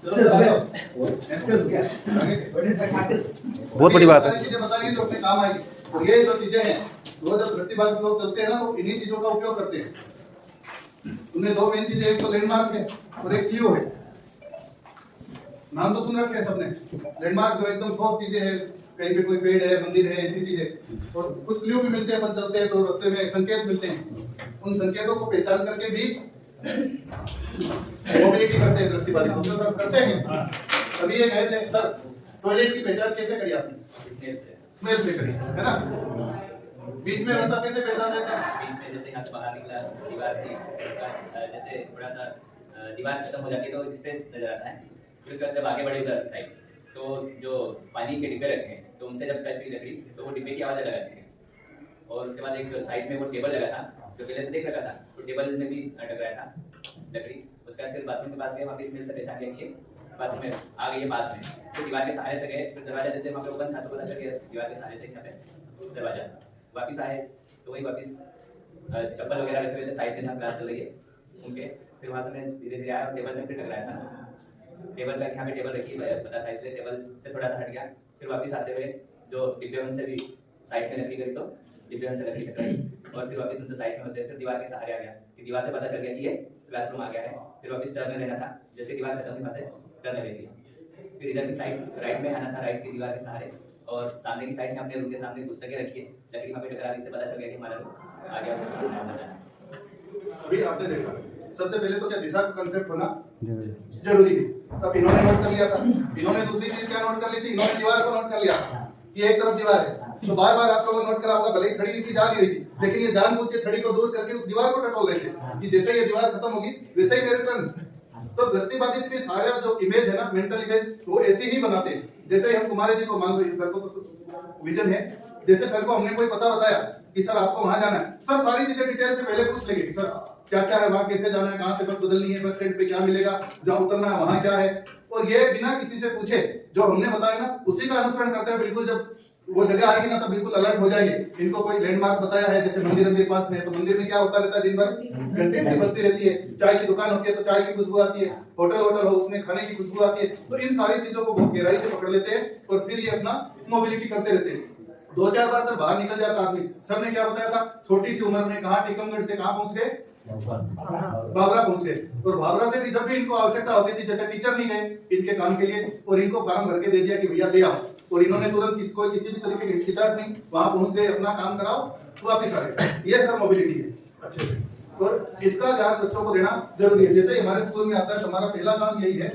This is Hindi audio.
बहुत बड़ी बात है। चीजें बताएंगे जो अपने काम आएगी। और ये जो चीजें हैं वो जब दृष्टिबाधित लोग चलते हैं ना तो इन्हीं चीजों का उपयोग करते हैं। उन्हें दो मेन चीजें, एक तो लैंडमार्क है और एक क्लियो है। नाम तो सुन रखे हैं सबने। लैंडमार्क जो एकदम ठोस चीजें हैं, कहीं पे कोई पेड़ है, मंदिर है, ऐसी चीजें। और कुछ क्लियो भी मिलते हैं, अपन चलते हैं तो रास्ते में संकेत मिलते हैं। उन संकेतों को पहचान करके भी मोबिलिटी करते हैं दृष्टिबाधित लोग, तो करते हैं। अभी ये गए थे सर, टॉयलेट की पहचान कैसे करी आपने? स्मेल से करी है ना। बीच में रास्ता कैसे पहचान लेते हैं? बीच में जैसे यहाँ से बाहर निकला, दीवार थी, जैसे थोड़ा सा दीवार खत्म हो जाती है तो स्पेस नजर आता है। फिर उसके बाद जब आगे बढ़े उधर साइड, तो जो पानी के डिब्बे रखे हैं तो उनसे जब टच हुई लकड़ी तो वो डिब्बे की आवाज़ लगाते हैं। और उसके बाद एक साइड में वो टेबल लगा था जो पहले से देख रखा था, तो टेबल में भी टकराया था लकड़ी। उसके बाद फिर बाथरूम के पास गए, वहाँ पे स्मेल से पहचान लिया कि बाथरूम में आ गई है पास में। तो दीवार के सहारे से गए, फिर दरवाजा जैसे वहाँ पे ओपन था तो पता चल गया दीवार के सहारे से यहाँ पे दरवाजा। वापिस आए तो वही वापिस चप्पल वगैरह रखे हुए थे साइड में जहाँ क्लास चल रही है उनके। फिर वहाँ से मैं धीरे धीरे आया और टेबल में फिर टकराया था। टेबल का यहाँ पे टेबल रखी पता था, इसलिए टेबल से थोड़ा सा हट गया। फिर वापिस आते हुए जो डिब्बे से भी साइड में लकड़ी करी तो डिब्बे से लकड़ी टकराई और फिर वापिस उनसे साइड में होते फिर दीवार के सहारे आ गया कि दीवार से पता चल गया कि ये क्लासरूम आ गया है। फिर वापिस टर्न लेना था, जैसे दीवार खत्म हुई वहाँ से टर्न ले लिया। फिर इधर की साइड राइट में आना था, राइट की दीवार के सहारे। और सामने की साइड में अपने रूम के सामने पुस्तकें रखी है, लकड़ी वहाँ पे टकरा गई, से पता चल गया कि हमारा रूम आ गया। अभी आपने देखा सबसे पहले तो क्या दिशा का कंसेप्ट होना जरूरी है। तब इन्होंने नोट कर लिया था। इन्होंने दूसरी चीज क्या नोट कर ली थी? इन्होंने दीवार को नोट कर लिया कि एक तरफ दीवार है। तो बार बार आप लोगों ने नोट करा होगा, भले ही छड़ी इनकी जा नहीं रही थी, लेकिन ये जानबूझ के छड़ी को दूर करके उस दीवार को टटोल रहे थे कि जैसे ये दीवार खत्म होगी वैसे ही मेरे टर्न। तो दृष्टिबाधित के सारे जो इमेज है ना, मेंटल इमेज, वो ऐसी ही बनाते हैं। जैसे हम कुमार जी को मान लो, सर को विजन है, जैसे सर को हमने कोई पता बताया कि सर आपको वहां जाना है, सर सारी चीजें डिटेल से पहले पूछ लेंगे कि सर क्या क्या है वहां, कैसे जाना है, कहां से बस बदलनी है, बस स्टैंड पे क्या मिलेगा, जहां उतरना है वहां क्या है। और ये बिना किसी से पूछे जो हमने बताया ना उसी का अनुसरण करते हैं। बिल्कुल जब वो जगह आएगी ना तो बिल्कुल अलर्ट हो जाएंगे। इनको कोई लैंडमार्क बताया है, जैसे मंदिर के पास में है तो मंदिर में क्या होता रहता है, दिन भर घंटी बजती रहती है, चाय की दुकान होती है तो चाय की खुशबू आती है, होटल हो उसमें खाने की खुशबू आती है। तो इन सारी चीजों को बहुत गहराई से पकड़ लेते हैं और फिर ये अपना मोबिलिटी करते रहते हैं। 2-4 बार सर बाहर निकल जाता आदमी। सर ने क्या बताया था, छोटी सी उम्र में कहा टीकमगढ़ से कहां पहुंच गए, बाबरा पहुंच गए। और बाबरा से भी जब भी इनको आवश्यकता होती थी, जैसे टीचर नहीं गए इनके काम के लिए और इनको फॉर्म भर के दे दिया कि भैया दे आओ, और इन्होंने तुरंत किसी भी तरीके की हिचकिचाहट नहीं, वहां पहुंच गए, अपना काम कराओ, वापिस आ गए। ये सर मोबिलिटी है अच्छे से। और इसका ध्यान बच्चों को देना जरूरी है। जैसे हमारे स्कूल में आता है, हमारा पहला काम यही है